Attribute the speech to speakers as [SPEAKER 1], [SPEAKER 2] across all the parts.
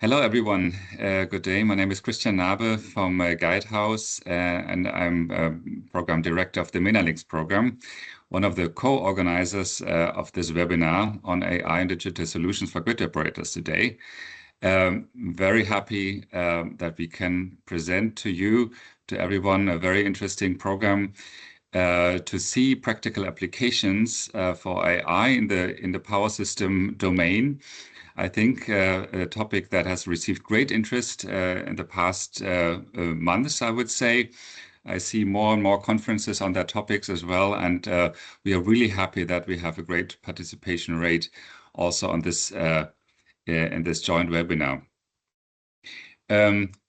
[SPEAKER 1] Hello, everyone. Good day. My name is Christian Nabe from Guidehouse, and I'm Program Director of the MENALINKS program, one of the co-organizers of this webinar on AI and digital solutions for grid operators today. Very happy that we can present to you, to everyone, a very interesting program to see practical applications for AI in the power system domain. I think a topic that has received great interest in the past months, I would say. I see more and more conferences on that topics as well, and we are really happy that we have a great participation rate also on this in this joint webinar.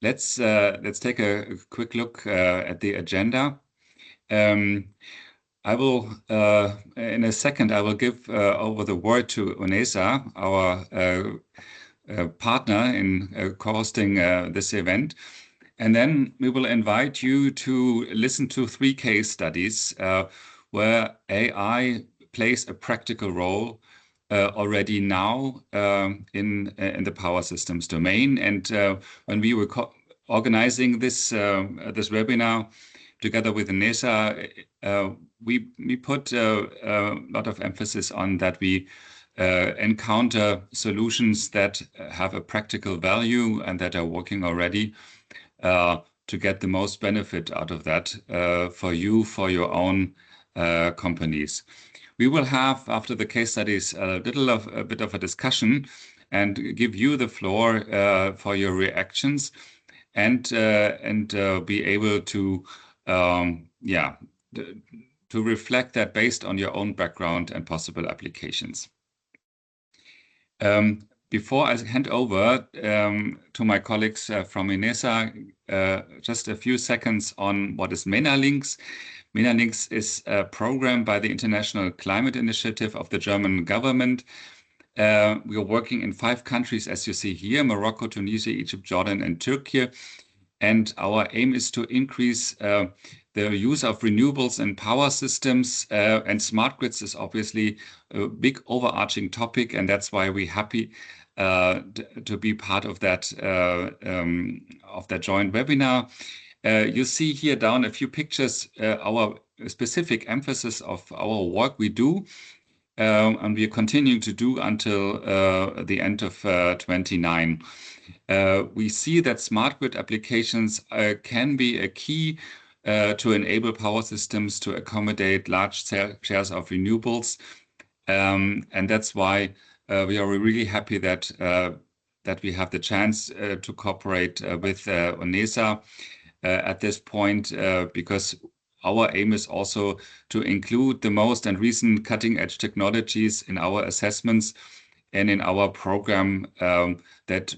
[SPEAKER 1] Let's take a quick look at the agenda. I will, in a second, I will give over the word to UNEZA, our partner in co-hosting this event. And then we will invite you to listen to 3 case studies where AI plays a practical role already now in the power systems domain. And when we were organizing this webinar together with UNEZA, we put a lot of emphasis on that we encounter solutions that have a practical value and that are working already to get the most benefit out of that for you, for your own companies. We will have, after the case studies, a bit of a discussion and give you the floor for your reactions and be able to to reflect that based on your own background and possible applications. Before I hand over to my colleagues from UNEZA, just a few seconds on what is MENALINKS. MENALINKS is a program by the International Climate Initiative of the German government. We are working in 5 countries, as you see here: Morocco, Tunisia, Egypt, Jordan, and Turkey. And our aim is to increase the use of renewables in power systems, and smart grids is obviously a big overarching topic, and that's why we're happy to be part of that joint webinar. You see here down a few pictures, our specific emphasis of our work we do, and we are continuing to do until the end of 29. We see that smart grid applications can be a key to enable power systems to accommodate large shares of renewables. And that's why we are really happy that we have the chance to cooperate with UNEZA at this point, because our aim is also to include the most and recent cutting-edge technologies in our assessments and in our program that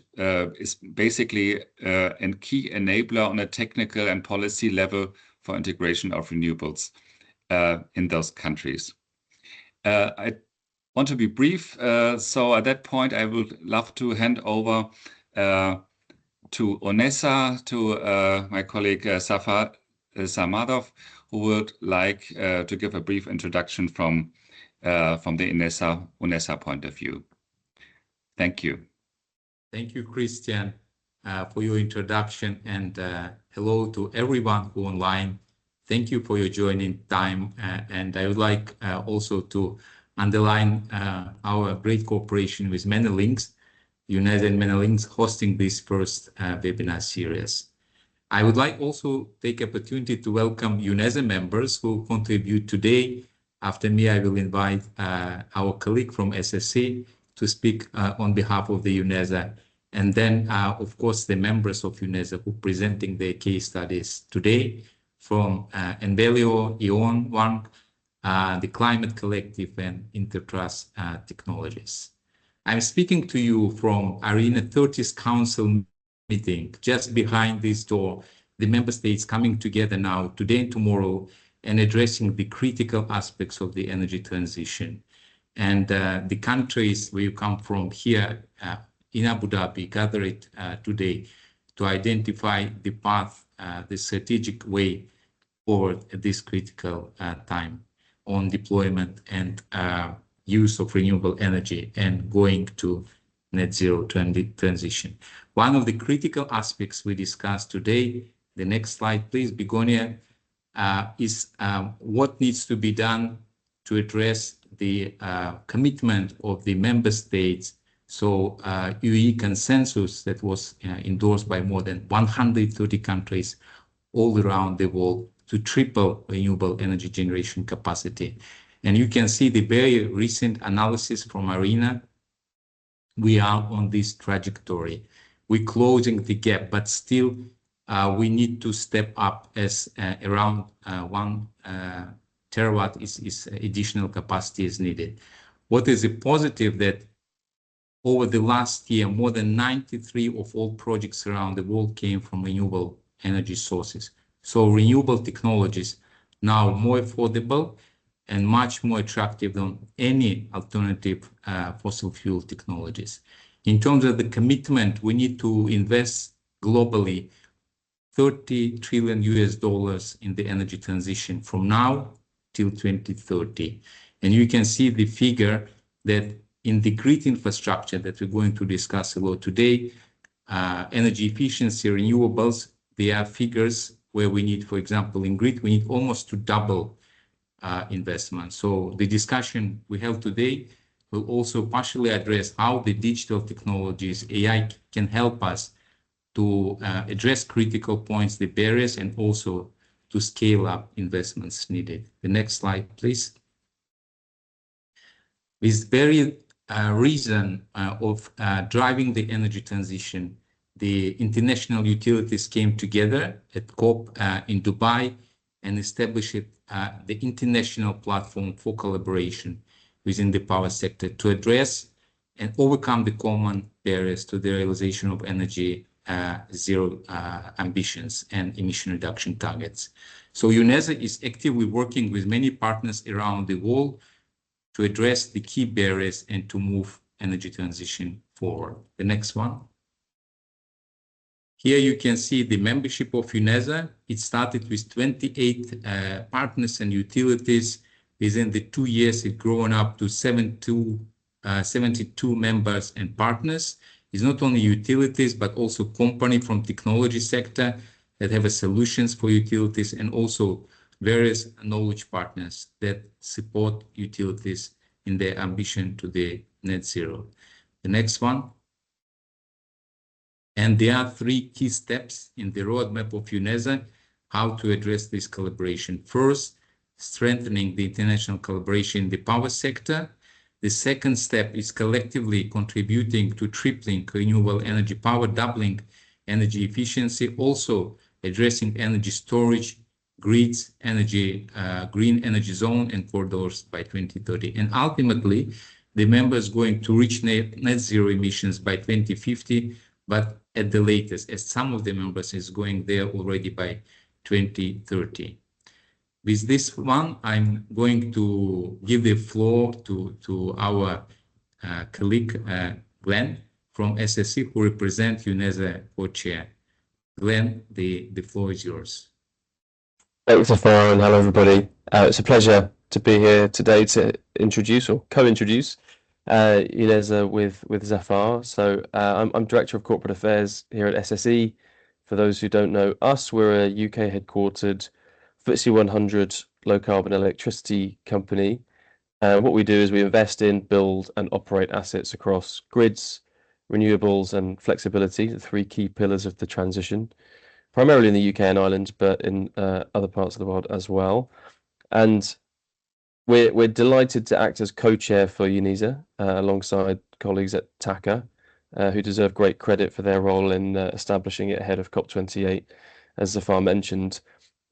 [SPEAKER 1] is basically a key enabler on a technical and policy level for integration of renewables in those countries. I want to be brief, so at that point I would love to hand over to UNEZA, to my colleague Safar Samadov, who would like to give a brief introduction from the UNEZA point of view. Thank you.
[SPEAKER 2] Thank you, Christian, for your introduction, and hello to everyone who online. Thank you for your joining time, and I would like also to underline our great cooperation with MENALINKS, UNEZA and MENALINKS hosting this first webinar series. I would like also take opportunity to welcome UNEZA members who contribute today. After me, I will invite our colleague from SSC to speak on behalf of the UNEZA, and then of course the members of UNEZA who are presenting their case studies today from Envelio, One, the Climate Collective, and Intertrust Technologies. I'm speaking to you from Arena 30th Council meeting just behind this door, the member states coming together now today and tomorrow and addressing the critical aspects of the energy transition. And the countries where you come from here in Abu Dhabi gathered today to identify the path, the strategic way forward at this critical time on deployment and use of renewable energy and going to net zero transition. One of the critical aspects we discussed today, the next slide, please, Begonia, is what needs to be done to address the commitment of the member states. So UE consensus that was endorsed by more than 130 countries all around the world to triple renewable energy generation capacity. And you can see the very recent analysis from ARENA. We are on this trajectory. We're closing the gap, but still we need to step up as around 1 terawatt is additional capacity is needed. What is a positive that over the last year, more than 93 of all projects around the world came from renewable energy sources. So renewable technologies now more affordable and much more attractive than any alternative fossil fuel technologies. In terms of the commitment, we need to invest globally $30 trillion in the energy transition from now till 2030. And you can see the figure that in the grid infrastructure that we're going to discuss a lot today, energy efficiency, renewables, there are figures where we need, for example, in grid, we need almost to double investment. So the discussion we have today will also partially address how the digital technologies, AI, can help us to address critical points, the barriers, and also to scale up investments needed. The next slide, please. This very reason of driving the energy transition, the international utilities came together at COP in Dubai and established the international platform for collaboration within the power sector to address and overcome the common barriers to the realization of energy zero ambitions and emission reduction targets. So UNEZA is actively working with many partners around the world to address the key barriers and to move energy transition forward. The next one. Here you can see the membership of UNEZA. It started with 28 partners and utilities. Within the 2 years, it's grown up to 72 members and partners. It's not only utilities, but also companies from technology sector that have solutions for utilities, and also various knowledge partners that support utilities in their ambition to the net zero. The next one. And there are 3 key steps in the roadmap of UNEZA, how to address this collaboration. First, strengthening the international collaboration in the power sector. The second step is collectively contributing to tripling renewable energy power, doubling energy efficiency, also addressing energy storage, grids, energy, green energy zone and corridors by 2030. And ultimately, the members going to reach net zero emissions by 2050, but at the latest, as some of the members is going there already by 2030. With this one, I'm going to give the floor to our colleague, Glenn from SSE, who represents UNEZA co-chair. Glenn, the floor is yours.
[SPEAKER 3] Thanks, Zafar, and hello, everybody. It's a pleasure to be here today to introduce or co-introduce UNEZA with Zafar. So I'm Director of Corporate Affairs here at SSE. For those who don't know us, we're a UK headquartered FTSE 100 low carbon electricity company. What we do is we invest in, build and operate assets across grids, renewables and flexibility, the 3 key pillars of the transition, primarily in the UK and Ireland, but in other parts of the world as well. And we're delighted to act as co-chair for UNEZA alongside colleagues at TACA, who deserve great credit for their role in establishing it ahead of COP28, as Zafar mentioned.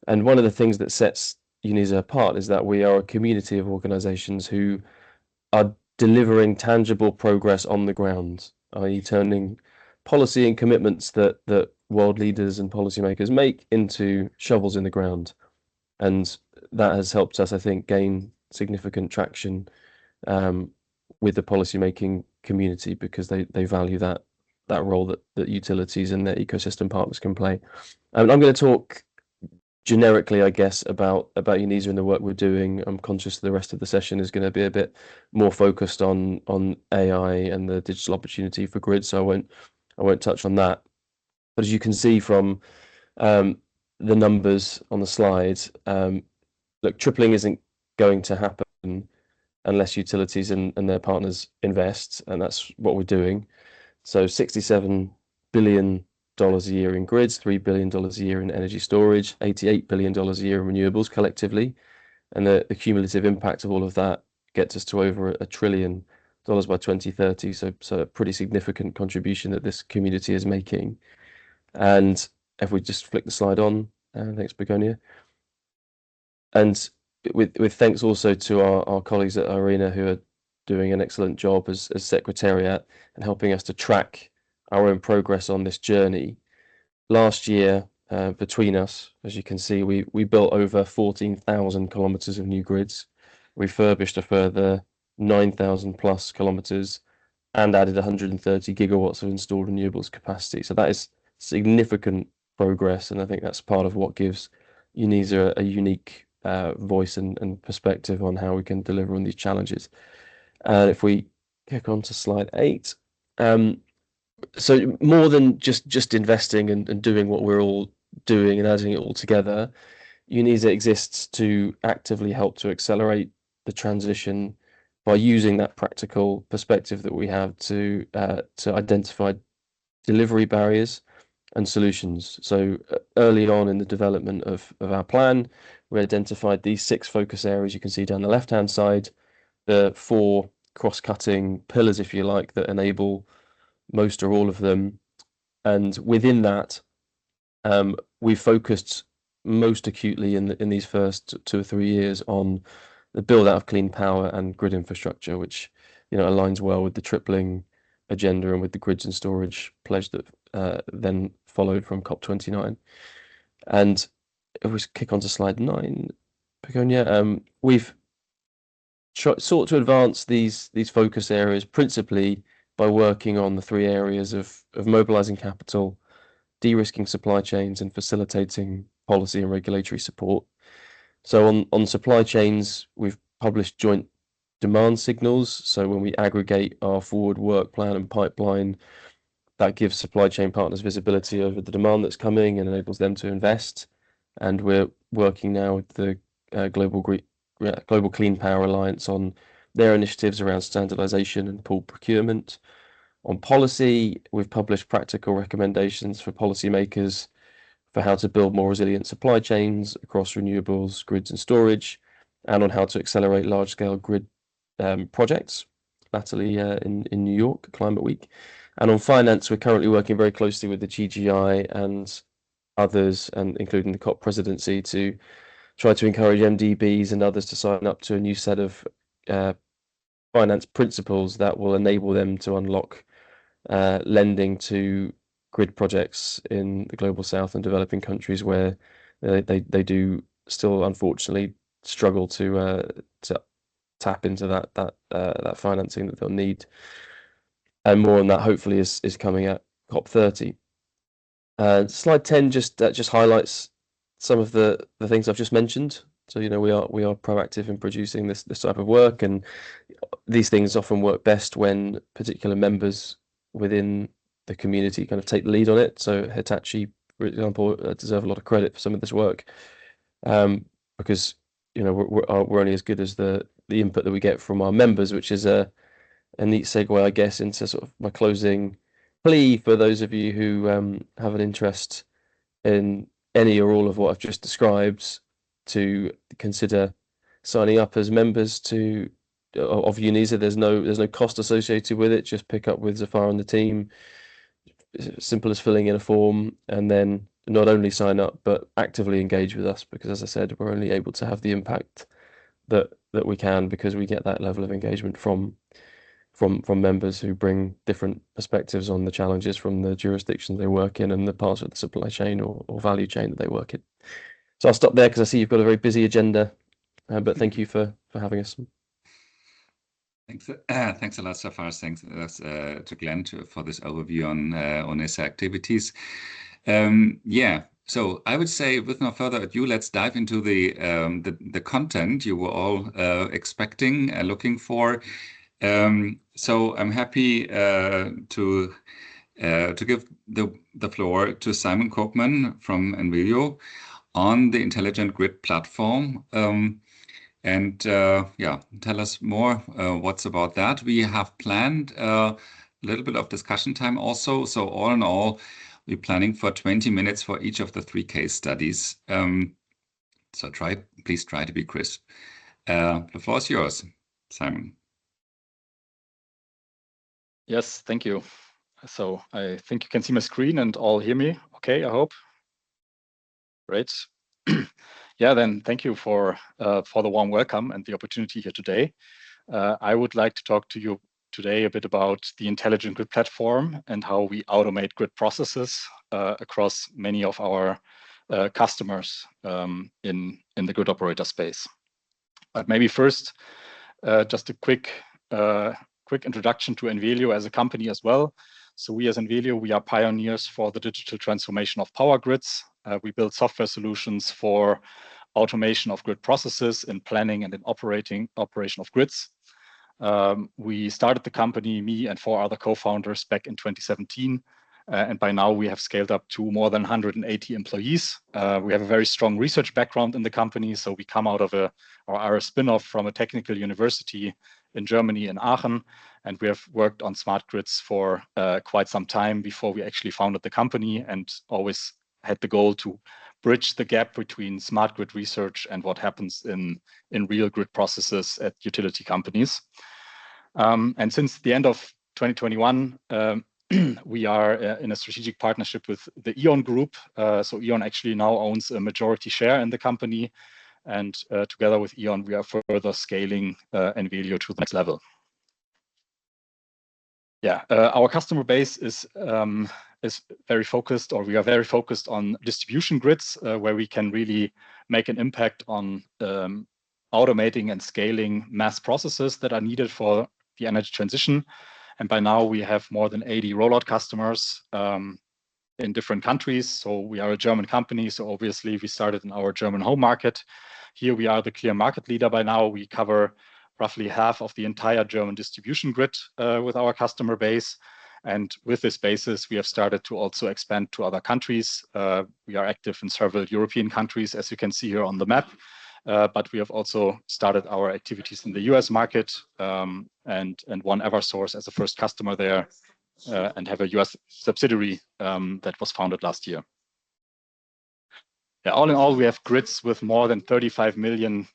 [SPEAKER 3] And one of the things that sets UNEZA apart is that we are a community of organisations who are delivering tangible progress on the ground, i.e. turning policy and commitments that world leaders and policymakers make into shovels in the ground. And that has helped us, I think, gain significant traction with the policymaking community, because they value that role that utilities and their ecosystem partners can play. And I'm going to talk generically, I guess, about UNEZA and the work we're doing. I'm conscious the rest of the session is going to be a bit more focused on AI and the digital opportunity for grid, so I won't touch on that. But as you can see from the numbers on the slide, look, tripling isn't going to happen unless utilities and their partners invest, and that's what we're doing. So $67 billion a year in grids, $3 billion a year in energy storage, $88 billion a year in renewables collectively. And the cumulative impact of all of that gets us to over $1 trillion by 2030. So a pretty significant contribution that this community is making. And if we just flick the slide on, thanks, Begonia. And with thanks also to our colleagues at IRENA who are doing an excellent job as secretariat and helping us to track our own progress on this journey. Last year, between us, as you can see, we built over 14,000 kilometers of new grids, refurbished a further 9,000 plus kilometers, and added 130 gigawatts of installed renewables capacity. So that is significant progress, and I think that's part of what gives UNEZA a unique voice and perspective on how we can deliver on these challenges. And if we kick on to slide 8, so more than just investing and doing what we're all doing and adding it all together, UNEZA exists to actively help to accelerate the transition by using that practical perspective that we have to identify delivery barriers and solutions. So early on in the development of our plan, we identified these 6 focus areas you can see down the left-hand side, the 4 cross-cutting pillars, if you like, that enable most or all of them. And within that, we focused most acutely in these first 2 or 3 years on the build out of clean power and grid infrastructure, which aligns well with the tripling agenda and with the grids and storage pledge that then followed from COP29. And if we kick on to slide 9, Begonia, we've sought to advance these focus areas principally by working on the 3 areas of mobilizing capital, de-risking supply chains, and facilitating policy and regulatory support. So on supply chains, we've published joint demand signals. So when we aggregate our forward work plan and pipeline, that gives supply chain partners visibility over the demand that's coming and enables them to invest. And we're working now with the Global Clean Power Alliance on their initiatives around standardization and pooled procurement. On policy, we've published practical recommendations for policymakers for how to build more resilient supply chains across renewables, grids and storage, and on how to accelerate large-scale grid projects, latterly in New York, Climate Week. And on finance, we're currently working very closely with the GGI and others, and including the COP presidency, to try to encourage MDBs and others to sign up to a new set of finance principles that will enable them to unlock lending to grid projects in the global south and developing countries where they do still unfortunately struggle to tap into that financing that they'll need. And more on that hopefully is coming at COP30. Slide 10 just highlights some of the things I've just mentioned. So we are proactive in producing this type of work, and these things often work best when particular members within the community kind of take the lead on it. So Hitachi, for example, deserve a lot of credit for some of this work, because we're only as good as the input that we get from our members, which is a neat segue, I guess, into sort of my closing plea for those of you who have an interest in any or all of what I've just described, to consider signing up as members of UNEZA. There's no cost associated with it. Just pick up with Zafar and the team. It's simple as filling in a form, and then not only sign up but actively engage with us, because as I said, we're only able to have the impact that we can because we get that level of engagement from members who bring different perspectives on the challenges from the jurisdictions they work in and the parts of the supply chain or value chain that they work in. So I'll stop there because I see you've got a very busy agenda, but thank you for having us.
[SPEAKER 1] Thanks a lot, Zafar. Thanks to Glenn for this overview on UNEZA activities. So I would say, with no further ado, let's dive into the content you were all expecting and looking for. So I'm happy to give the floor to Simon Koopman from Envelio on the intelligent grid platform. Yeah, tell us more what's about that. We have planned a little bit of discussion time also. So all in all, we're planning for 20 minutes for each of the 3 case studies. So please try to be crisp. The floor is yours, Simon.
[SPEAKER 4] Yes, thank you. So I think you can see my screen and all hear me okay, I hope. Great. Yeah, then thank you for the warm welcome and the opportunity here today. I would like to talk to you today a bit about the intelligent grid platform and how we automate grid processes across many of our customers in the grid operator space. But maybe first, just a quick introduction to Envelio as a company as well. So we as Envelio, we are pioneers for the digital transformation of power grids. We build software solutions for automation of grid processes in planning and in operation of grids. We started the company, me and 4 other co-founders, back in 2017. And by now we have scaled up to more than 180 employees. We have a very strong research background in the company. So we come out of our spin-off from a technical university in Germany, in Aachen. And we have worked on smart grids for quite some time before we actually founded the company, and always had the goal to bridge the gap between smart grid research and what happens in real grid processes at utility companies. And since the end of 2021, we are in a strategic partnership with the E.ON Group. So E.ON actually now owns a majority share in the company. And together with E.ON, we are further scaling Envelio to the next level. Yeah, our customer base is very focused, or we are very focused on distribution grids, where we can really make an impact on automating and scaling mass processes that are needed for the energy transition. And by now we have more than 80 rollout customers in different countries. So we are a German company. So obviously we started in our German home market. Here we are the clear market leader by now. We cover roughly half of the entire German distribution grid with our customer base. And with this basis, we have started to also expand to other countries. We are active in several European countries, as you can see here on the map. But we have also started our activities in the US market and won Eversource as a first customer there, and have a US subsidiary that was founded last year. Yeah, all in all, we have grids with more than 35 million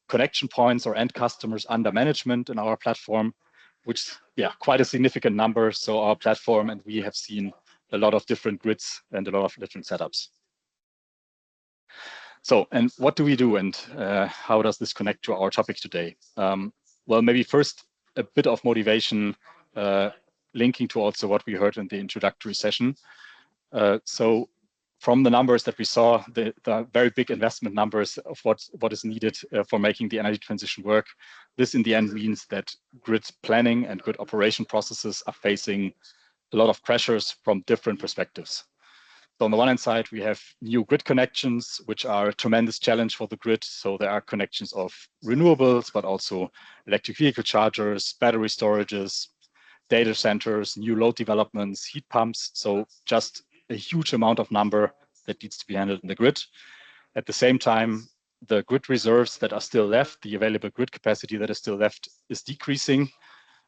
[SPEAKER 4] connection points or end customers under management in our platform, which, yeah, quite a significant number. So our platform, and we have seen a lot of different grids and a lot of different setups. So, and what do we do, and how does this connect to our topic today? Well, maybe first a bit of motivation linking to also what we heard in the introductory session. So from the numbers that we saw, the very big investment numbers of what is needed for making the energy transition work, this in the end means that grid planning and grid operation processes are facing a lot of pressures from different perspectives. So on the one hand side, we have new grid connections, which are a tremendous challenge for the grid. So there are connections of renewables, but also electric vehicle chargers, battery storages, data centers, new load developments, heat pumps. So just a huge amount of number that needs to be handled in the grid. At the same time, the grid reserves that are still left, the available grid capacity that is still left, is decreasing,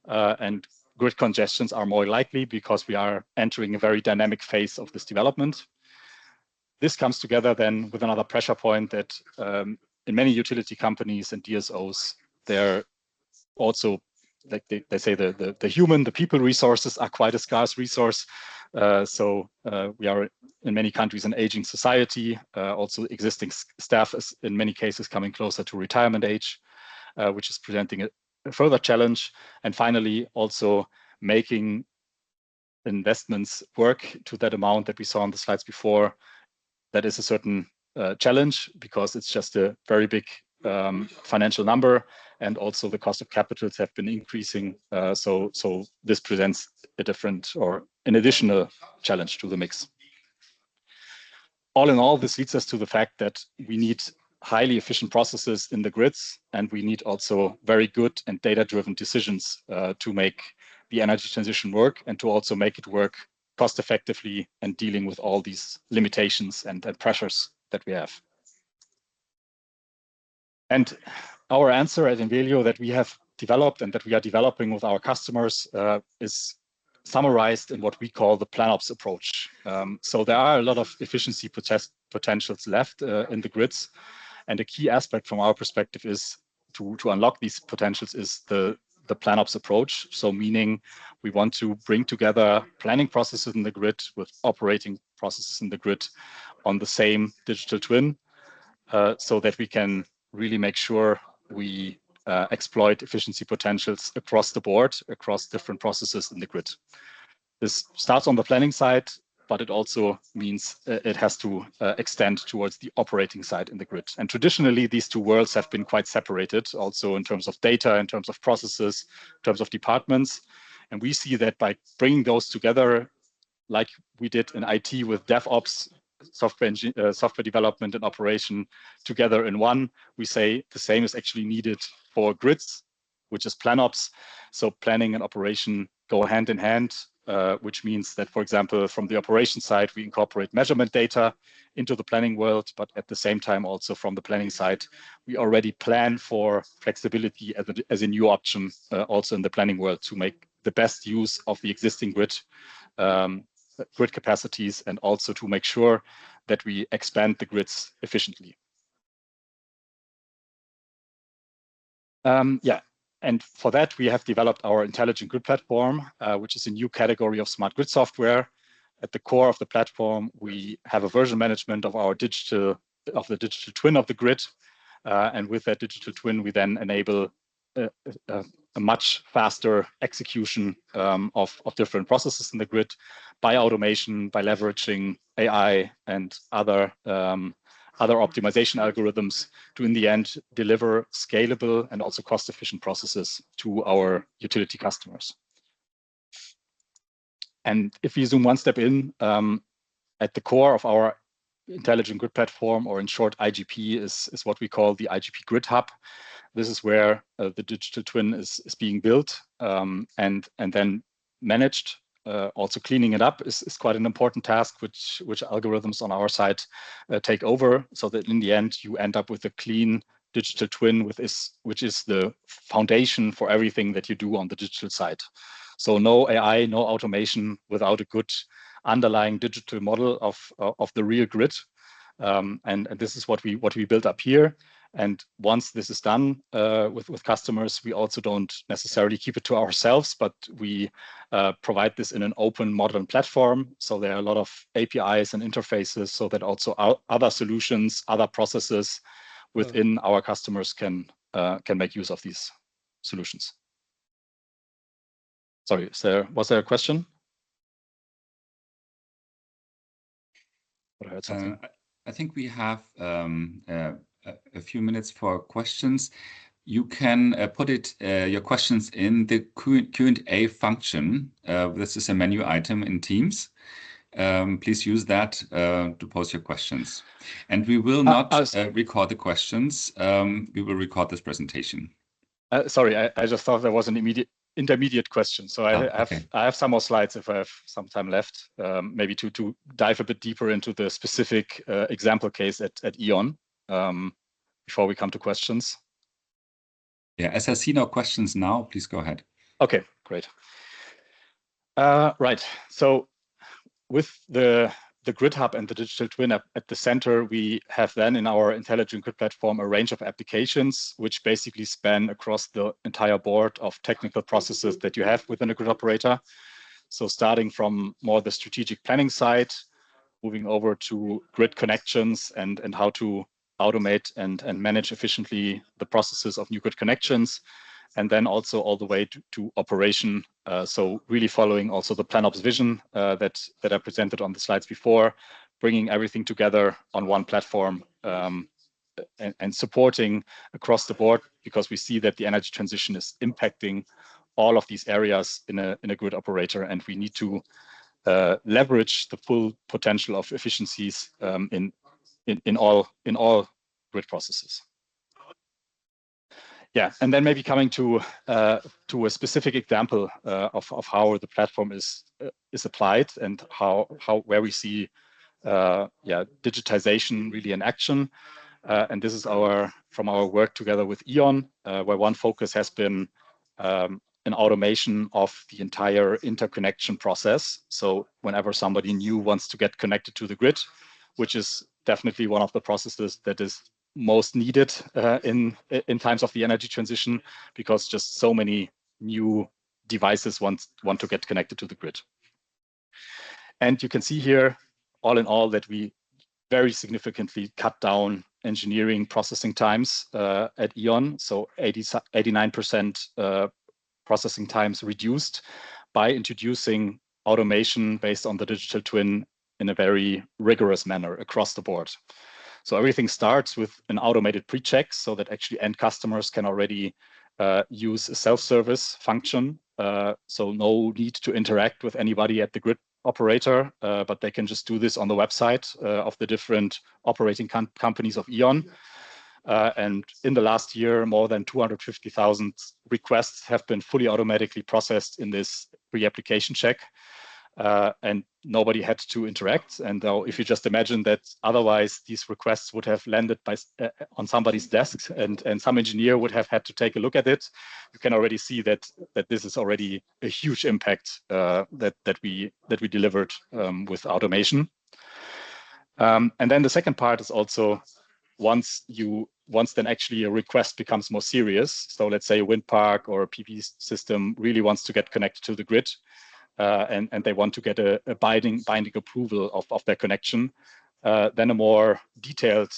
[SPEAKER 4] and grid congestions are more likely because we are entering a very dynamic phase of this development. This comes together then with another pressure point that in many utility companies and DSOs, they're also, like they say, the people resources are quite a scarce resource. So we are in many countries an aging society. Also existing staff is in many cases coming closer to retirement age, which is presenting a further challenge. And finally, also making investments work to that amount that we saw on the slides before. That is a certain challenge because it's just a very big financial number, and also the cost of capitals have been increasing. So this presents a different or an additional challenge to the mix. all in all, this leads us to the fact that we need highly efficient processes in the grids, and we need also very good and data-driven decisions to make the energy transition work and to also make it work cost effectively and dealing with all these limitations and pressures that we have. And our answer at Envelio that we have developed and that we are developing with our customers is summarized in what we call the PlanOps approach. So there are a lot of efficiency potentials left in the grids. And a key aspect from our perspective is to unlock these potentials is the PlanOps approach. So meaning we want to bring together planning processes in the grid with operating processes in the grid on the same digital twin so that we can really make sure we exploit efficiency potentials across the board, across different processes in the grid. This starts on the planning side, but it also means it has to extend towards the operating side in the grid. And traditionally, these two worlds have been quite separated, also in terms of data, in terms of processes, in terms of departments. And we see that by bringing those together, like we did in IT with DevOps, software development and operation together in one, we say the same is actually needed for grids, which is PlanOps. So planning and operation go hand in hand, which means that, for example, from the operation side, we incorporate measurement data into the planning world, but at the same time, also from the planning side, we already plan for flexibility as a new option, also in the planning world, to make the best use of the existing grid capacities and also to make sure that we expand the grids efficiently. And for that, we have developed our intelligent grid platform, which is a new category of smart grid software. At the core of the platform, we have a version management of the digital twin of the grid. And with that digital twin, we then enable a much faster execution of different processes in the grid by automation, by leveraging AI and other optimization algorithms to, in the end, deliver scalable and also cost-efficient processes to our utility customers. And if we zoom one step in, at the core of our intelligent grid platform, or in short, IGP, is what we call the IGP Grid Hub. This is where the digital twin is being built and then managed. Also cleaning it up is quite an important task, which algorithms on our side take over, so that in the end you end up with a clean digital twin, which is the foundation for everything that you do on the digital side. So no AI, no automation without a good underlying digital model of the real grid. And this is what we built up here. And once this is done with customers, we also don't necessarily keep it to ourselves, but we provide this in an open modern platform. So there are a lot of APIs and interfaces so that also other solutions, other processes within our customers can make use of these solutions. Sorry, was there a question?
[SPEAKER 1] I heard something. I think we have a few minutes for questions. You can put your questions in the Q&A function. This is a menu item in Teams. Please use that to post your questions. And we will not record the questions. We will record this presentation.
[SPEAKER 4] Sorry, I just thought there was an intermediate question. So I have some more slides if I have some time left, maybe to dive a bit deeper into the specific example case at E.ON before we come to questions.
[SPEAKER 1] Yeah, as I see no questions now, please go ahead.
[SPEAKER 4] Okay, great. Right, so with the Grid Hub and the digital twin at the center, we have then in our intelligent grid platform a range of applications which basically span across the entire board of technical processes that you have within a grid operator. So starting from more the strategic planning side, moving over to grid connections and how to automate and manage efficiently the processes of new grid connections, and then also all the way to operation. So really following also the PlanOps vision that I presented on the slides before, bringing everything together on one platform and supporting across the board, because we see that the energy transition is impacting all of these areas in a grid operator, and we need to leverage the full potential of efficiencies in all grid processes. Yeah, and then maybe coming to a specific example of how the platform is applied and where we see digitization really in action. And this is from our work together with E.ON, where one focus has been an automation of the entire interconnection process. So whenever somebody new wants to get connected to the grid, which is definitely one of the processes that is most needed in times of the energy transition, because just so many new devices want to get connected to the grid. And you can see here, all in all, that we very significantly cut down engineering processing times at E.ON. So 89% processing times reduced by introducing automation based on the digital twin in a very rigorous manner across the board. So everything starts with an automated pre-check so that actually end customers can already use a self-service function. So no need to interact with anybody at the grid operator, but they can just do this on the website of the different operating companies of E.ON. And in the last year, more than 250,000 requests have been fully automatically processed in this pre-application check. And nobody had to interact. And if you just imagine that otherwise these requests would have landed on somebody's desk and some engineer would have had to take a look at it, you can already see that this is already a huge impact that we delivered with automation. And then the second part is also once then actually a request becomes more serious. So let's say a wind park or a PV system really wants to get connected to the grid. And they want to get a binding approval of their connection, then a more detailed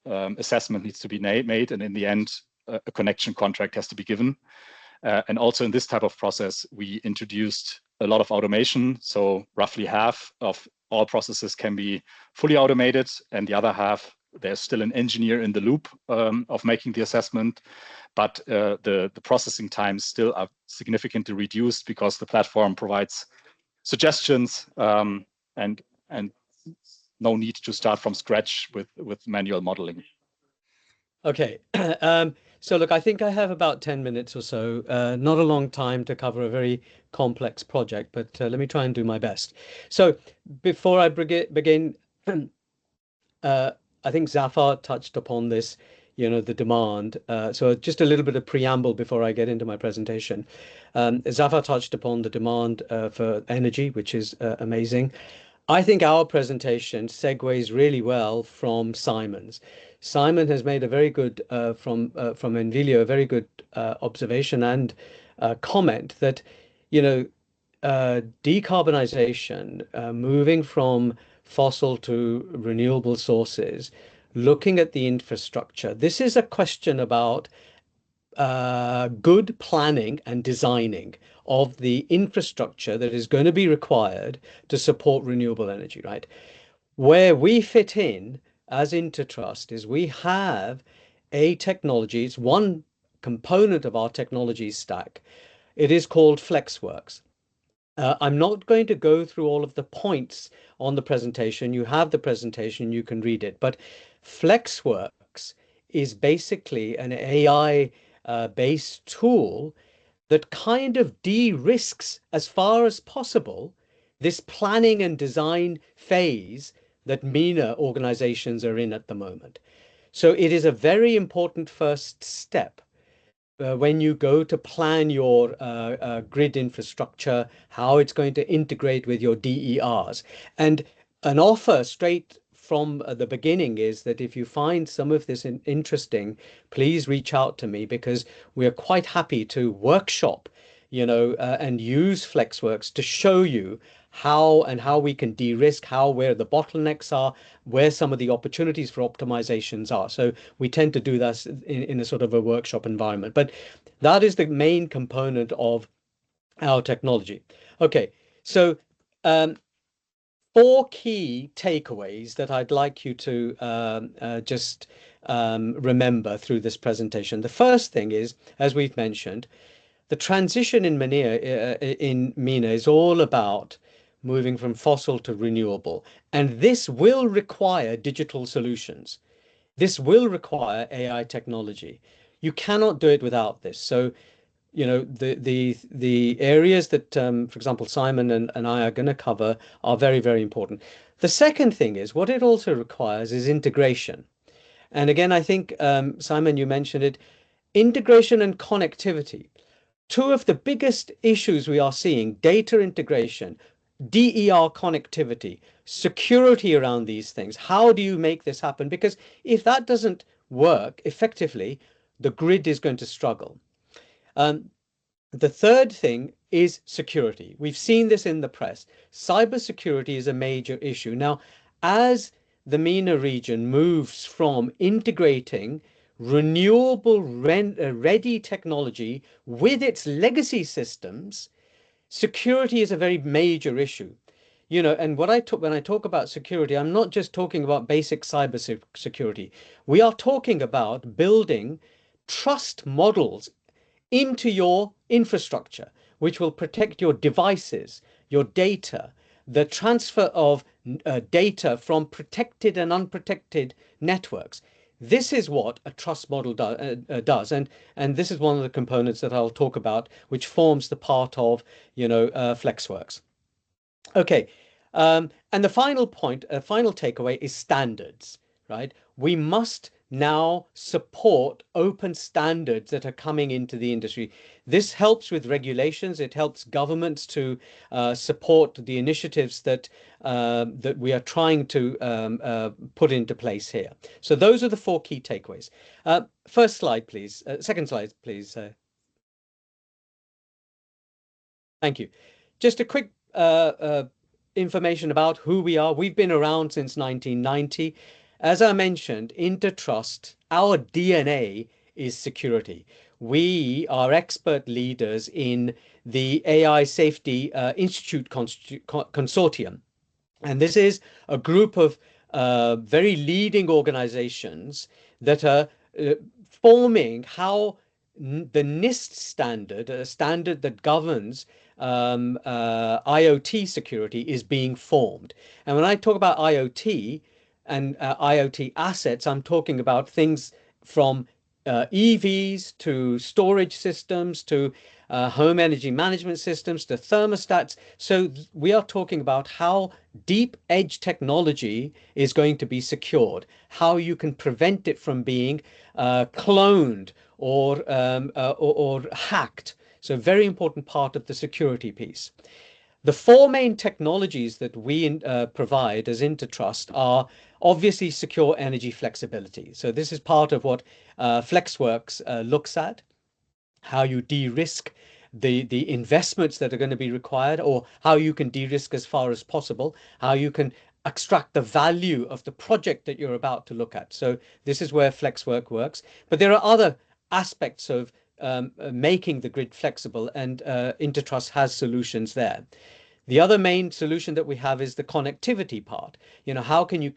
[SPEAKER 4] assessment needs to be made, and in the end, a connection contract has to be given. And also in this type of process, we introduced a lot of automation. So roughly half of all processes can be fully automated, and the other half, there's still an engineer in the loop of making the assessment. But the processing times still are significantly reduced because the platform provides suggestions and no need to start from scratch with manual modeling.
[SPEAKER 5] Okay, so look, I think I have about 10 minutes or so, not a long time to cover a very complex project, but let me try and do my best. So before I begin, I think Zafar touched upon this, the demand. So just a little bit of preamble before I get into my presentation. Zafar touched upon the demand for energy, which is amazing. I think our presentation segues really well from Simon's. Simon has made a very good, from Envelio, a very good observation and comment that, decarbonization, moving from fossil to renewable sources, looking at the infrastructure. This is a question about good planning and designing of the infrastructure that is going to be required to support renewable energy, right? Where we fit in as Intertrust is we have a technology, it's one component of our technology stack. It is called Flexworks. I'm not going to go through all of the points on the presentation. You have the presentation, you can read it. But Flexworks is basically an AI-based tool that kind of de-risks as far as possible this planning and design phase that MENA organizations are in at the moment. So it is a very important first step. When you go to plan your grid infrastructure, how it's going to integrate with your DERs. And an offer straight from the beginning is that if you find some of this interesting, please reach out to me, because we're quite happy to workshop, and use Flexworks to show you how we can de-risk, where the bottlenecks are, where some of the opportunities for optimizations are. So we tend to do that in a sort of a workshop environment. But that is the main component of our technology. Okay, so 4 key takeaways that I'd like you to just remember through this presentation. The first thing is, as we've mentioned, the transition in MENA is all about moving from fossil to renewable. And this will require digital solutions. This will require AI technology. You cannot do it without this. So, you know, the areas that, for example, Simon and I are going to cover are very, very important. The second thing is what it also requires is integration. And again, I think, Simon, you mentioned it, integration and connectivity. Two of the biggest issues we are seeing, data integration, DER connectivity, security around these things. How do you make this happen? Because if that doesn't work effectively, the grid is going to struggle. The third thing is security. We've seen this in the press. Cybersecurity is a major issue. Now, as the MENA region moves from integrating renewable ready technology with its legacy systems, security is a very major issue. You know, and when I talk about security, I'm not just talking about basic cyber security. We are talking about building trust models into your infrastructure, which will protect your devices, your data, the transfer of data from protected and unprotected networks. This is what a trust model does, and this is one of the components that I'll talk about, which forms the part of, you know, Flexworks. Okay, and the final point, final takeaway is standards, right? We must now support open standards that are coming into the industry. This helps with regulations. It helps governments to support the initiatives that that we are trying to put into place here. So those are the four key takeaways. First slide, please. Second slide, please. Thank you. Just a quick information about who we are. We've been around since 1990. As I mentioned, Intertrust, our DNA is security. We are expert leaders in the AI Safety Institute Consortium. And this is a group of very leading organizations that are forming how the NIST standard, a standard that governs IoT security, is being formed. And when I talk about IoT and IoT assets, I'm talking about things from EVs to storage systems to home energy management systems to thermostats. So we are talking about how deep edge technology is going to be secured, how you can prevent it from being cloned or hacked. So very important part of the security piece. The four main technologies that we provide as Intertrust are obviously secure energy flexibility. So this is part of what Flexworks looks at, how you de-risk the investments that are going to be required, or how you can de-risk as far as possible, how you can extract the value of the project that you're about to look at. So this is where Flexwork works. But there are other aspects of making the grid flexible, and Intertrust has solutions there. The other main solution that we have is the connectivity part. You know, how can you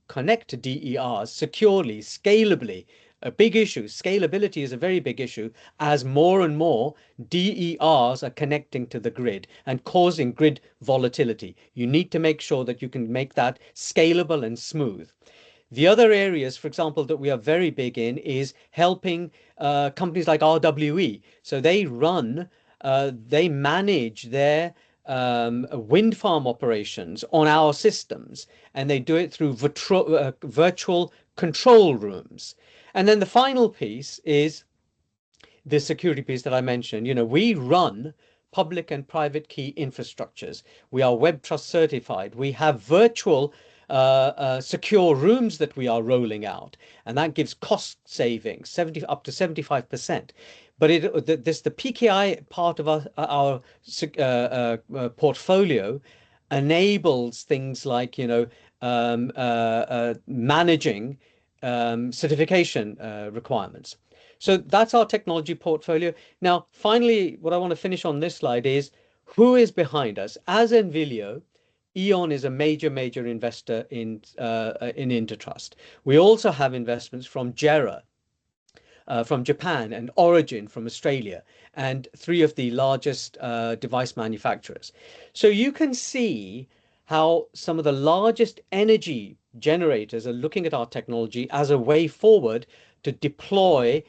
[SPEAKER 5] connect DERs securely, scalably? A big issue. Scalability is a very big issue as more and more DERs are connecting to the grid and causing grid volatility. You need to make sure that you can make that scalable and smooth. The other areas, for example, that we are very big in is helping companies like RWE. So they manage their wind farm operations on our systems, and they do it through virtual control rooms. And then the final piece is the security piece that I mentioned. You know, we run public and private key infrastructures. We are Web Trust certified. We have virtual secure rooms that we are rolling out, and that gives cost savings up to 75%. But the PKI part of our portfolio enables things like, you know, managing certification requirements. So that's our technology portfolio. Now, finally, what I want to finish on this slide is who is behind us. As Envelio, E.ON is a major investor in Intertrust. We also have investments from JERA, from Japan, and Origin from Australia, and 3 of the largest device manufacturers. So you can see how some of the largest energy generators are looking at our technology as a way forward to deploy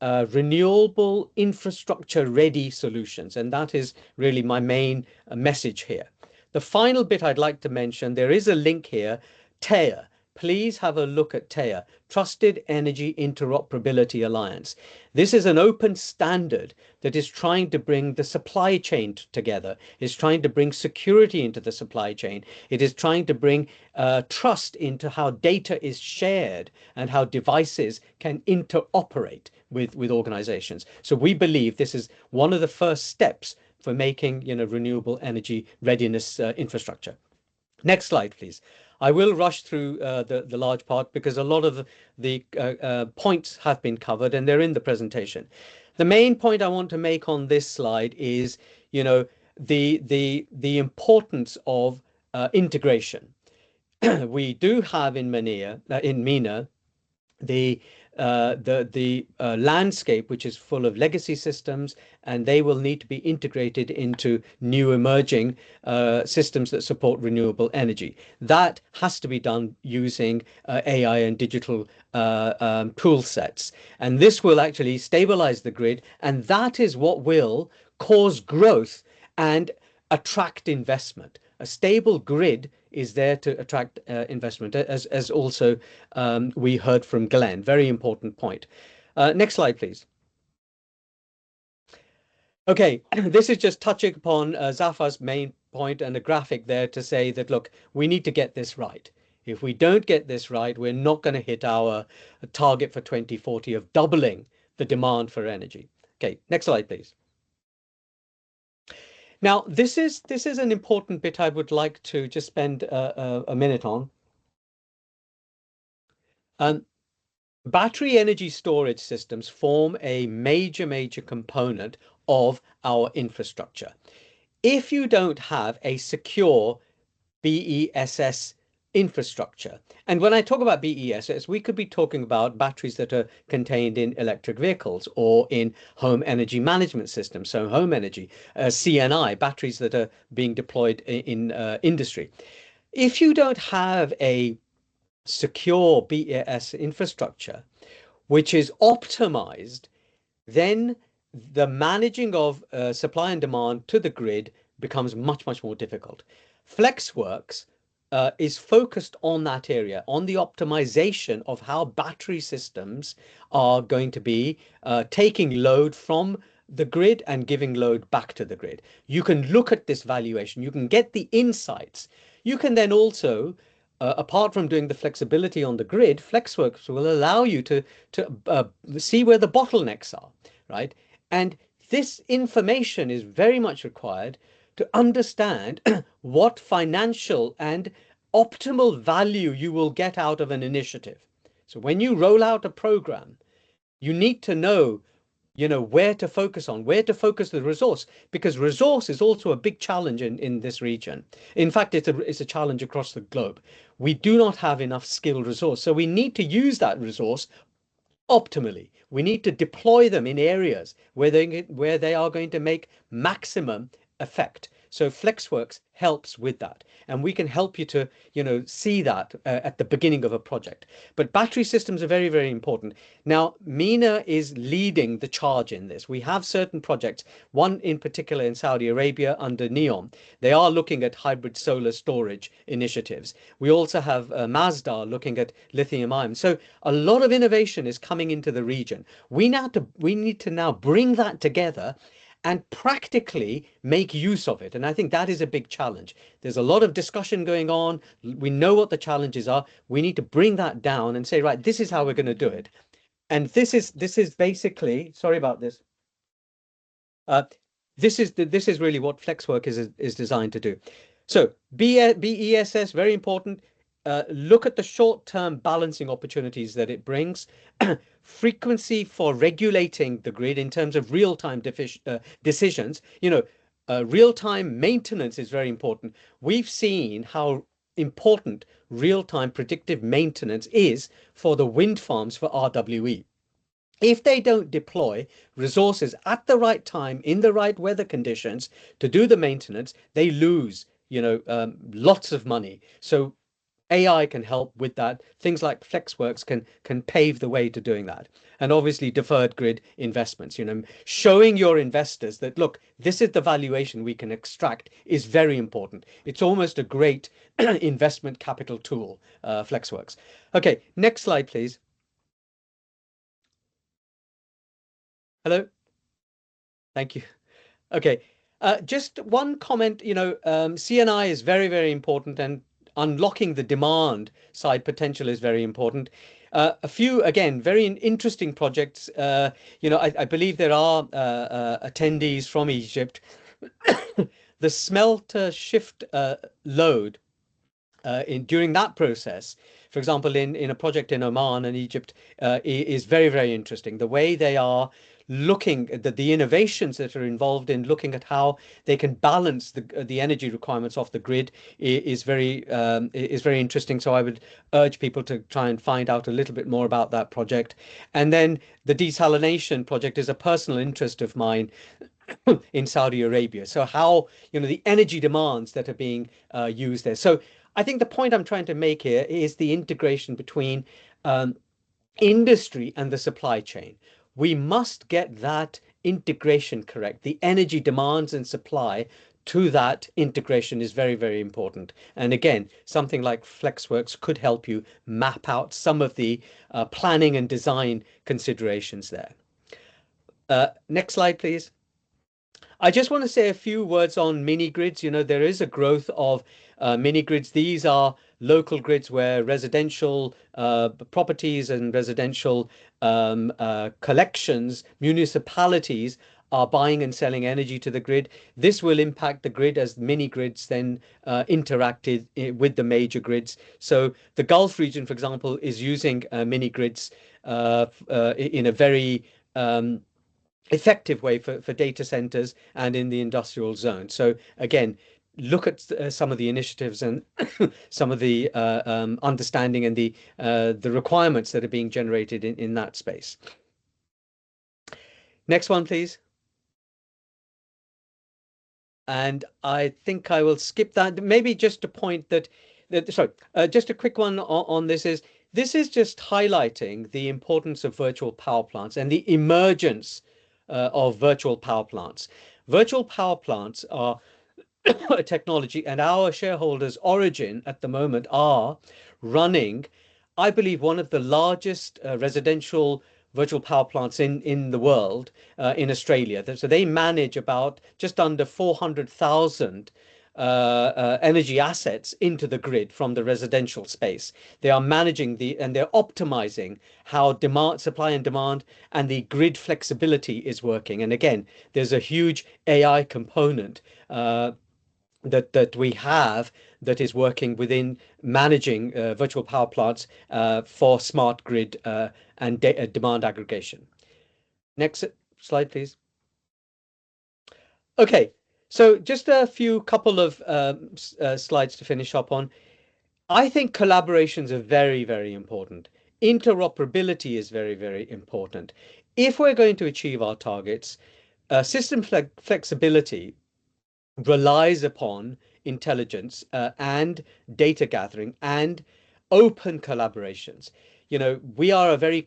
[SPEAKER 5] renewable infrastructure ready solutions. And that is really my main message here. The final bit I'd like to mention, there is a link here, TEA. Please have a look at TEA, Trusted Energy Interoperability Alliance. This is an open standard that is trying to bring the supply chain together, is trying to bring security into the supply chain. It is trying to bring trust into how data is shared and how devices can interoperate with organizations. So we believe this is one of the first steps for making, renewable energy readiness infrastructure. Next slide, please. I will rush through the large part because a lot of the points have been covered and they're in the presentation. The main point I want to make on this slide is, the importance of integration. We do have in MENA, the landscape, which is full of legacy systems, and they will need to be integrated into new emerging systems that support renewable energy. That has to be done using AI and digital tool sets. And this will actually stabilize the grid, and that is what will cause growth and attract investment. A stable grid is there to attract investment, as also we heard from Glenn. Very important point. Next slide, please. Okay, this is just touching upon Zafar's main point and a graphic there to say that, look, we need to get this right. If we don't get this right, we're not going to hit our target for 2040 of doubling the demand for energy. Okay, next slide, please. Now, this is an important bit I would like to just spend a minute on. Battery energy storage systems form a major component of our infrastructure. If you don't have a secure BESS infrastructure, and when I talk about BESS, we could be talking about batteries that are contained in electric vehicles or in home energy management systems, so home energy, CNI, batteries that are being deployed in industry. If you don't have a secure BESS infrastructure, which is optimized, then the managing of supply and demand to the grid becomes much more difficult. Flexworks is focused on that area, on the optimization of how battery systems are going to be taking load from the grid and giving load back to the grid. You can look at this valuation, you can get the insights. You can then also, apart from doing the flexibility on the grid, Flexworks will allow you to see where the bottlenecks are, right? And this information is very much required to understand what financial and optimal value you will get out of an initiative. So when you roll out a program, you need to know, where to focus on, where to focus the resource, because resource is also a big challenge in this region. In fact, it's a challenge across the globe. We do not have enough skilled resource, so we need to use that resource optimally. We need to deploy them in areas where they are going to make maximum effect. So Flexworks helps with that, and we can help you to, see that at the beginning of a project. But battery systems are very important. Now, MENA is leading the charge in this. We have certain projects, one in particular in Saudi Arabia under NEOM. They are looking at hybrid solar storage initiatives. We also have Mazda looking at lithium ion. So a lot of innovation is coming into the region. We need to now bring that together and practically make use of it. And I think that is a big challenge. There's a lot of discussion going on. We know what the challenges are. We need to bring that down and say, right, this is how we're going to do it. And this is basically, sorry about this. This is really what Flexwork is designed to do. So BESS, very important. Look at the short-term balancing opportunities that it brings. Frequency for regulating the grid in terms of real-time decisions. Real-time maintenance is very important. We've seen how important real-time predictive maintenance is for the wind farms for RWE. If they don't deploy resources at the right time, in the right weather conditions to do the maintenance, they lose, lots of money. So AI can help with that. Things like Flexworks can pave the way to doing that. And obviously deferred grid investments, showing your investors that, look, this is the valuation we can extract is very important. It's almost a great investment capital tool, Flexworks. Okay, next slide, please. Hello. Thank you. Okay. Just one comment, CNI is very, very important, and unlocking the demand side potential is very important. A few, again, very interesting projects. I believe there are attendees from Egypt. The smelter shift load during that process, for example, in a project in Oman and Egypt, is very, very interesting. The way they are looking at the innovations that are involved in looking at how they can balance the energy requirements off the grid is very interesting. So I would urge people to try and find out a little bit more about that project. And then the desalination project is a personal interest of mine in Saudi Arabia. So how, the energy demands that are being used there. So I think the point I'm trying to make here is the integration between industry and the supply chain. We must get that integration correct. The energy demands and supply to that integration is very, very important. And again, something like Flexworks could help you map out some of the planning and design considerations there. Next slide, please. I just want to say a few words on mini grids. There is a growth of mini grids. These are local grids where residential properties and residential collections, municipalities are buying and selling energy to the grid. This will impact the grid as mini grids then interacted with the major grids. So the Gulf region, for example, is using mini grids in a very effective way for data centers and in the industrial zone. So again, look at some of the initiatives and some of the understanding and the requirements that are being generated in that space. Next one, please. And I think I will skip that. Maybe just a point just a quick one on this is just highlighting the importance of virtual power plants and the emergence of virtual power plants. Virtual power plants are a technology, and our shareholders Origin at the moment are running, I believe, one of the largest residential virtual power plants in the world, in Australia. So they manage about just under 400,000 energy assets into the grid from the residential space. They are managing and they're optimizing how supply and demand and the grid flexibility is working. And again, there's a huge AI component that we have that is working within managing virtual power plants for smart grid and demand aggregation. Next slide, please. Okay. So just a couple of slides to finish up on. I think collaborations are very, very important. Interoperability is very, very important. If we're going to achieve our targets, system flexibility relies upon intelligence and data gathering and open collaborations. We are a very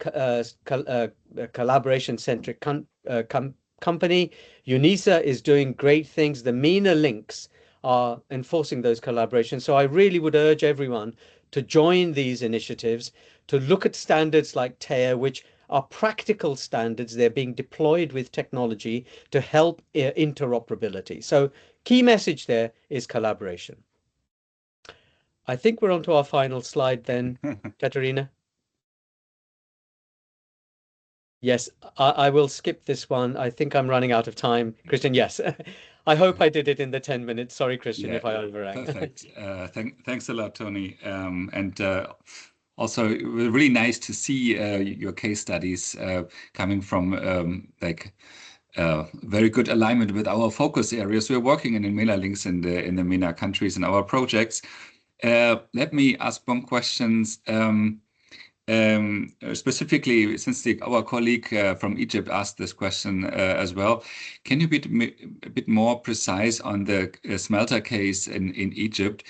[SPEAKER 5] collaboration-centric company. UNEZA is doing great things. The MENALINKS are enforcing those collaborations. So I really would urge everyone to join these initiatives, to look at standards like TEIR, which are practical standards. They're being deployed with technology to help interoperability. So key message there is collaboration. I think we're on to our final slide then, Katerina. Yes, I will skip this one. I think I'm running out of time. Christian, yes. I hope I did it in the 10 minutes. Sorry, Christian, if I overran.
[SPEAKER 1] Perfect. Thanks a lot, Tony. Also, really nice to see your case studies coming from very good alignment with our focus areas. We're working in MENALINKS in the MENA countries and our projects. Let me ask one question. specifically, since our colleague from Egypt asked this question as well, can you be a bit more precise on the smelter case in Egypt?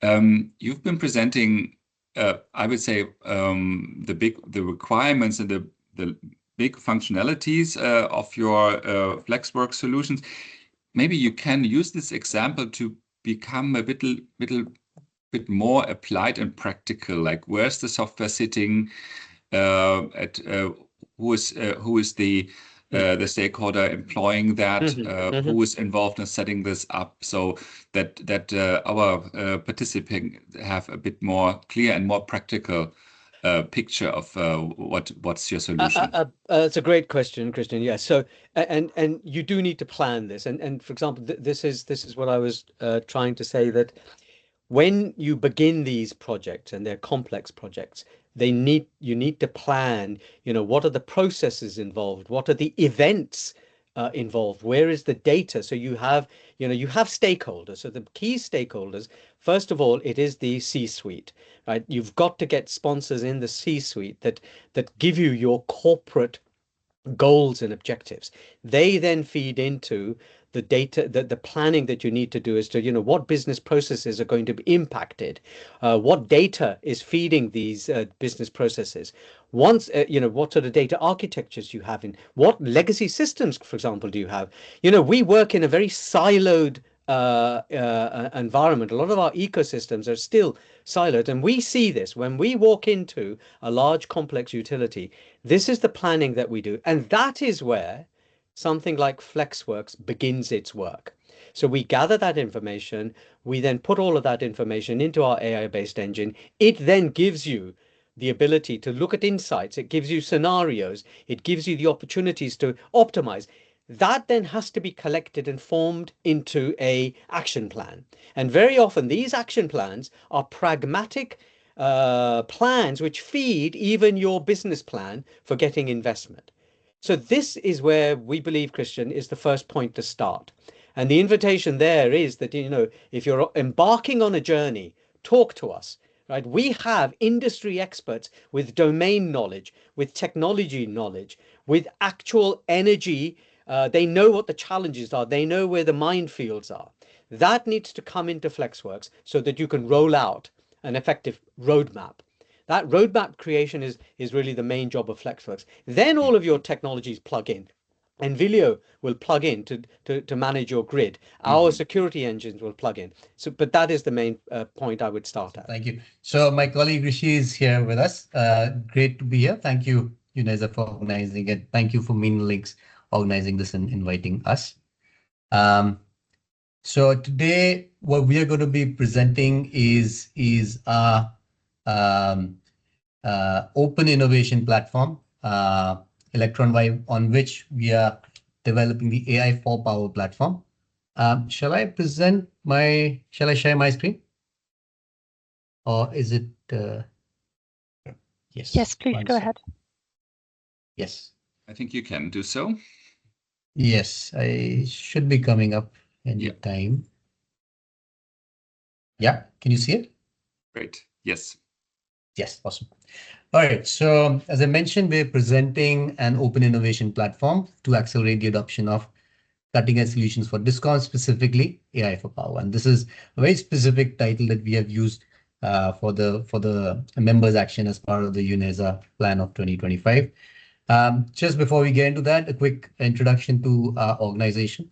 [SPEAKER 1] You've been presenting, I would say, the requirements and the big functionalities of your Flexworks solutions. Maybe you can use this example to become a bit more applied and practical. Like, where's the software sitting? Who is the stakeholder employing that? Who is involved in setting this up, so that our participants have a bit more clear and more practical picture of what's your solution?
[SPEAKER 5] It's a great question, Christian. Yeah. So and you do need to plan this. And for example, this is what I was trying to say, that when you begin these projects, and they're complex projects, you need to plan, what are the processes involved? What are the events involved? Where is the data? So you have stakeholders. So the key stakeholders, first of all, it is the C-suite, right? You've got to get sponsors in the C-suite that give you your corporate goals and objectives. They then feed into the data, the planning that you need to do as to, what business processes are going to be impacted, what data is feeding these business processes. Once, what sort of data architectures you have, in what legacy systems, for example, do you have? We work in a very siloed environment. A lot of our ecosystems are still siloed, and we see this when we walk into a large complex utility. This is the planning that we do, and that is where something like Flexworks begins its work. So we gather that information, we then put all of that information into our AI-based engine. It then gives you the ability to look at insights, it gives you scenarios, it gives you the opportunities to optimize. That then has to be collected and formed into an action plan. And very often these action plans are pragmatic plans which feed even your business plan for getting investment. So this is where we believe, Christian, is the first point to start. And the invitation there is that, if you're embarking on a journey, talk to us, right? We have industry experts with domain knowledge, with technology knowledge, with actual energy. They know what the challenges are. They know where the minefields are. That needs to come into Flexworks so that you can roll out an effective roadmap. That roadmap creation is really the main job of Flexworks. Then all of your technologies plug in. Envelio will plug in to manage your grid. Our security engines will plug in. So, but that is the main point I would start at.
[SPEAKER 6] Thank you. So my colleague Rishi is here with us. Great to be here. Thank you, UNEZA, for organizing it. Thank you for MENALINKS organizing this and inviting us. So today, what we are going to be presenting is our open innovation platform, Electron Vibe, on which we are developing the AI for Power platform. Shall I share my screen? Or is it, yes.
[SPEAKER 7] Yes, please go ahead.
[SPEAKER 6] Yes.
[SPEAKER 1] I think you can do so.
[SPEAKER 6] Yes, I should be coming up any time. Yeah, can you see it?
[SPEAKER 1] Great. Yes.
[SPEAKER 6] Yes, awesome. All right, so as I mentioned, we're presenting an open innovation platform to accelerate the adoption of cutting-edge solutions for DISCOMs, specifically AI for Power. And this is a very specific title that we have used for the members action as part of the UNEZA plan of 2025. Just before we get into that, a quick introduction to our organization.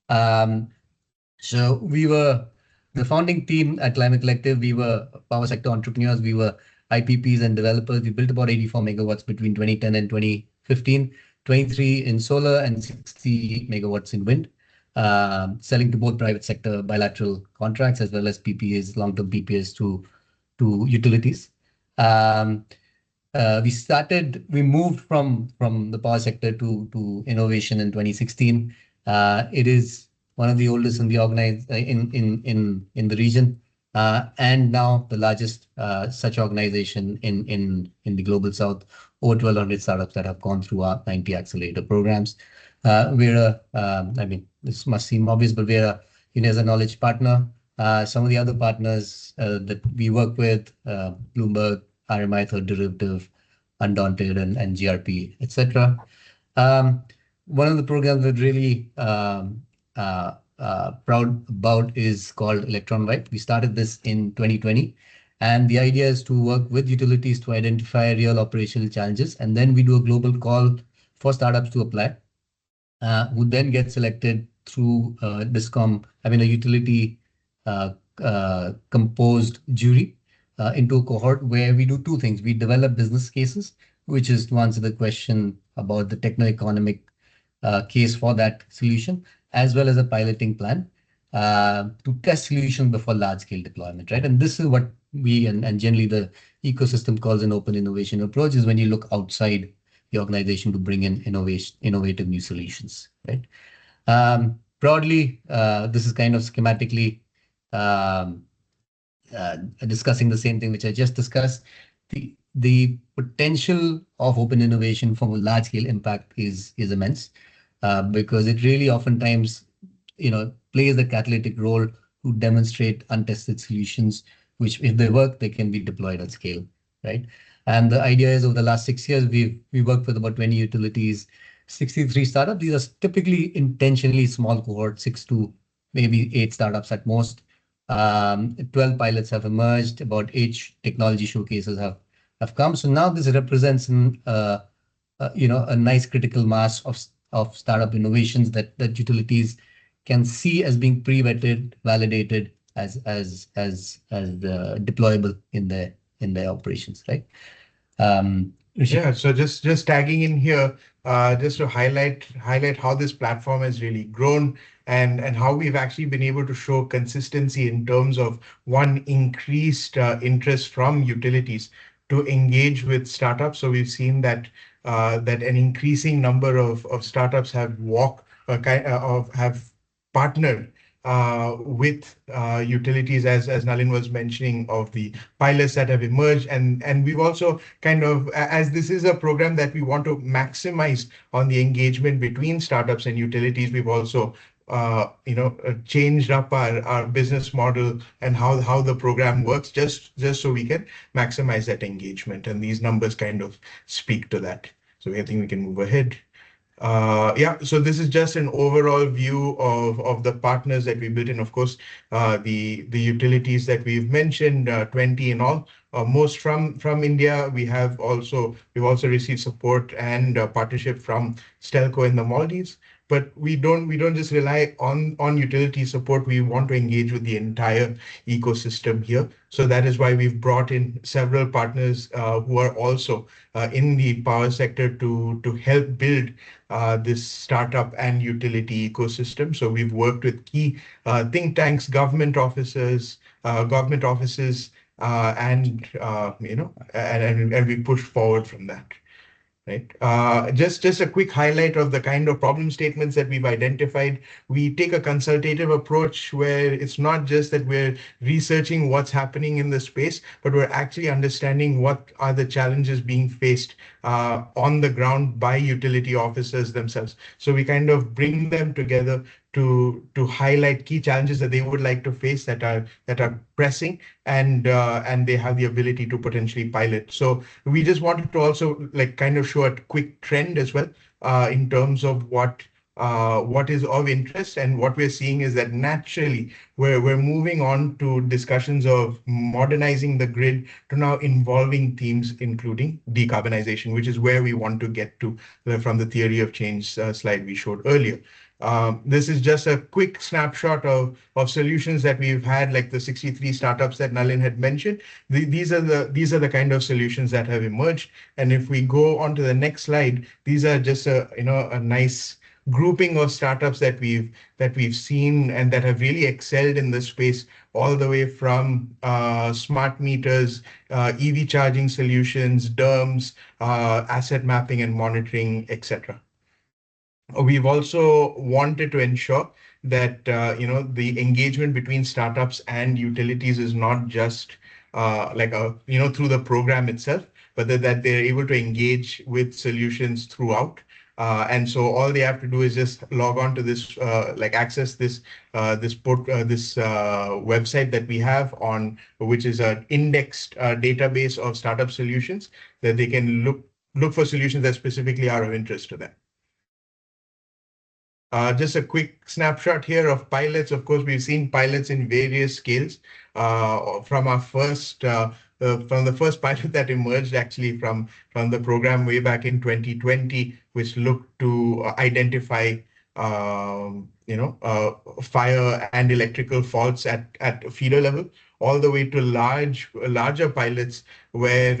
[SPEAKER 6] So we were the founding team at Climate Collective. We were power sector entrepreneurs. We were IPPs and developers. We built about 84 megawatts between 2010 and 2015, 23 in solar and 60 megawatts in wind, selling to both private sector bilateral contracts as well as PPAs, long-term PPAs to utilities. We moved from the power sector to innovation in 2016. It is one of the oldest in the in the region, and now the largest such organization in the global south. Over 1,200 startups that have gone through our 90 accelerator programs. We're this must seem obvious, but we're a UNEZA knowledge partner. Some of the other partners that we work with, Bloomberg, RMI, Third Derivative, Undaunted and GRP, etc. One of the programs that really proud about is called Electron Right. We started this in 2020, and the idea is to work with utilities to identify real operational challenges, and then we do a global call for startups to apply, who then get selected through DISCOM, having a utility composed jury into a cohort where we do two things. We develop business cases, which is to answer the question about the techno-economic case for that solution, as well as a piloting plan to test solutions before large-scale deployment, right? And this is what we and generally the ecosystem calls an open innovation approach, is when you look outside the organization to bring in innovative new solutions, right? Broadly, this is kind of schematically discussing the same thing which I just discussed. The potential of open innovation for large-scale impact is immense, because it really oftentimes, plays a catalytic role to demonstrate untested solutions, which if they work, they can be deployed at scale, right? And the idea is over the last 6 years, we worked with about 20 utilities, 63 startups. These are typically intentionally small cohorts, 6 to maybe 8 startups at most. 12 pilots have emerged, about 8 technology showcases have come. So now this represents a nice critical mass of startup innovations that utilities can see as being pre-vetted, validated as deployable in their operations, right? Rishi?
[SPEAKER 7] Yeah, so just tagging in here, just to highlight how this platform has really grown and how we've actually been able to show consistency in terms of one, increased interest from utilities to engage with startups. So we've seen that that an increasing number of startups have have partnered with utilities, as Nalin was mentioning, of the pilots that have emerged. And we've also kind of, as this is a program that we want to maximize on the engagement between startups and utilities, we've also changed up our business model and how the program works, just so we can maximize that engagement. And these numbers kind of speak to that. So I think we can move ahead. Yeah, so this is just an overall view of the partners that we built in. Of course, the utilities that we've mentioned, 20 in all, most from India. We've also received support and partnership from Stelco in the Maldives. But we don't just rely on utility support. We want to engage with the entire ecosystem here. So that is why we've brought in several partners who are also in the power sector to help build this startup and utility ecosystem. So we've worked with key think tanks, government offices, and we push forward from that. Right. Just a quick highlight of the kind of problem statements that we've identified. We take a consultative approach where it's not just that we're researching what's happening in the space, but we're actually understanding what are the challenges being faced on the ground by utility officers themselves. So we kind of bring them together to highlight key challenges that they would like to face that are pressing, and they have the ability to potentially pilot. So we just wanted to also kind of show a quick trend as well in terms of what is of interest. And what we're seeing is that naturally we're moving on to discussions of modernizing the grid to now involving themes including decarbonization, which is where we want to get to from the theory of change slide we showed earlier. This is just a quick snapshot of solutions that we've had, like the 63 startups that Nalin had mentioned. These are the kind of solutions that have emerged. And if we go on to the next slide, these are just a nice grouping of startups that we've seen and that have really excelled in this space, all the way from smart meters, EV charging solutions, DERMS, asset mapping and monitoring, etc. We've also wanted to ensure that the engagement between startups and utilities is not just through the program itself, but that they're able to engage with solutions throughout. And so all they have to do is just log on to this, access this website that we have on, which is an indexed database of startup solutions that they can look for solutions that specifically are of interest to them. Just a quick snapshot here of pilots. Of course, we've seen pilots in various scales. From the first pilot that emerged actually from the program way back in 2020, which looked to identify fire and electrical faults at feeder level, all the way to larger pilots where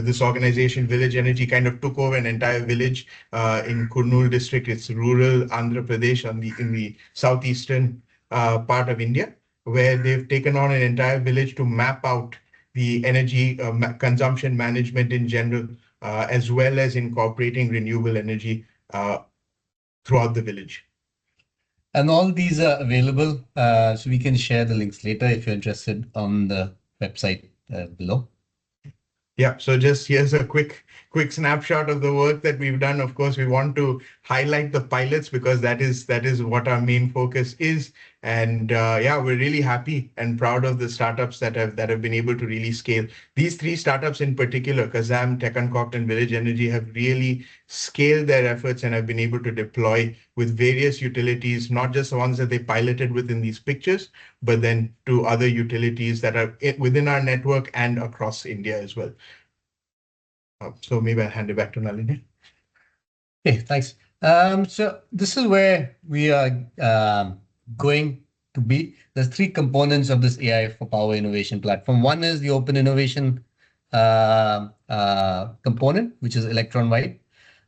[SPEAKER 7] this organization, Village Energy, kind of took over an entire village in Kurnool district. It's rural Andhra Pradesh in the southeastern part of India, where they've taken on an entire village to map out the energy consumption management in general, as well as incorporating renewable energy throughout the village.
[SPEAKER 6] And all these are available, so we can share the links later if you're interested on the website below.
[SPEAKER 7] Yeah, so just here's a quick snapshot of the work that we've done. Of course, we want to highlight the pilots because that is what our main focus is. And yeah, we're really happy and proud of the startups that have been able to really scale. These three startups in particular, Kazam, Tekankokt, and Village Energy, have really scaled their efforts and have been able to deploy with various utilities, not just the ones that they piloted within these pictures, but then to other utilities that are within our network and across India as well. So maybe I'll hand it back to Nalin.
[SPEAKER 6] Okay, thanks. So this is where we are going to be. There's three components of this AI for Power innovation platform. One is the open innovation component, which is electron-wide.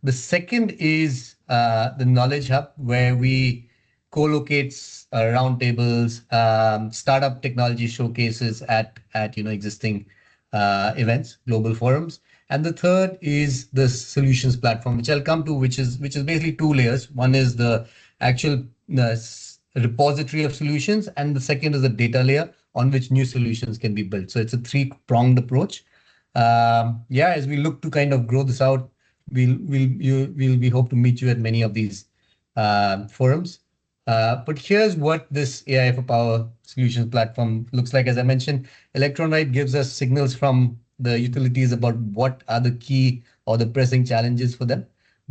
[SPEAKER 6] The second is the knowledge hub, where we co-locate roundtables, startup technology showcases at existing events, global forums. And the third is the solutions platform, which I'll come to, which is basically two layers. One is the actual repository of solutions, and the second is the data layer on which new solutions can be built. So it's a three-pronged approach. Yeah, as we look to kind of grow this out, we hope to meet you at many of these forums. But here's what this AI for Power solutions platform looks like. As I mentioned, electron-wide gives us signals from the utilities about what are the key or the pressing challenges for them,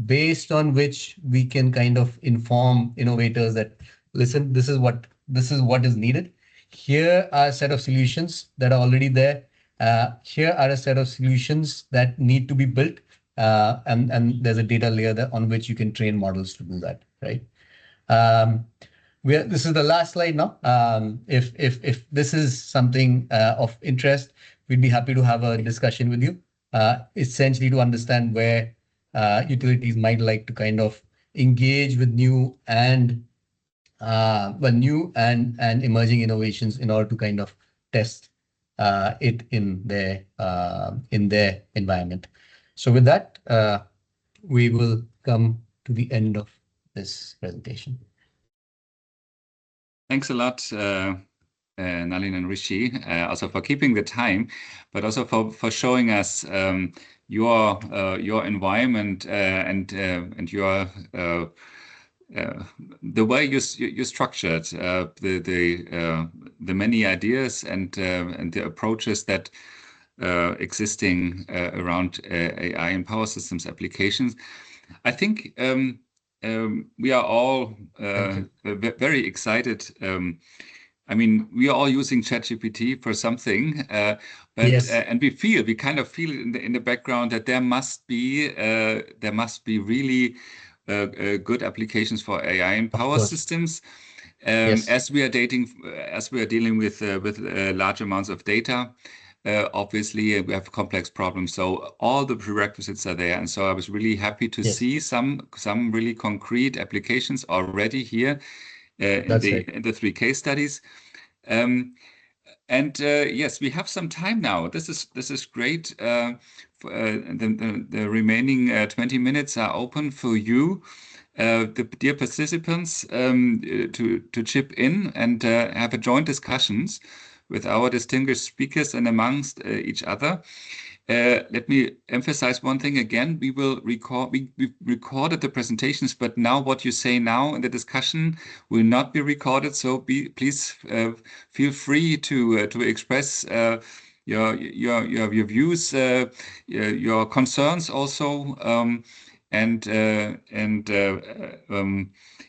[SPEAKER 6] based on which we can kind of inform innovators that, listen, this is what is needed. Here are a set of solutions that are already there. Here are a set of solutions that need to be built, and there's a data layer on which you can train models to do that, right? This is the last slide now. If this is something of interest, we'd be happy to have a discussion with you, essentially to understand where utilities might like to kind of engage with new and emerging innovations in order to kind of test it in their environment. So with that, we will come to the end of this presentation.
[SPEAKER 1] Thanks a lot, Nalin and Rishi, also for keeping the time, but also for showing us your environment and your the way you structured the many ideas and the approaches that existing around AI and power systems applications. I think we are all very excited. I mean, we are all using ChatGPT for something, but
[SPEAKER 6] yes.
[SPEAKER 1] And we kind of feel in the background that there must be really good applications for AI and power systems.
[SPEAKER 6] Yes.
[SPEAKER 1] As we are dealing with large amounts of data. Obviously, we have complex problems, so all the prerequisites are there. And so I was really happy to see some really concrete applications already here in the 3 case studies. Yes, we have some time now. This is great. The remaining 20 minutes are open for you, the dear participants, to chip in and have a joint discussions with our distinguished speakers and amongst each other. let me emphasize one thing again. We will record. We recorded the presentations, but now what you say now in the discussion will not be recorded. So please feel free to express your views, your concerns also,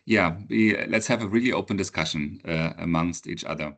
[SPEAKER 1] yeah. Let's have a really open discussion amongst each other.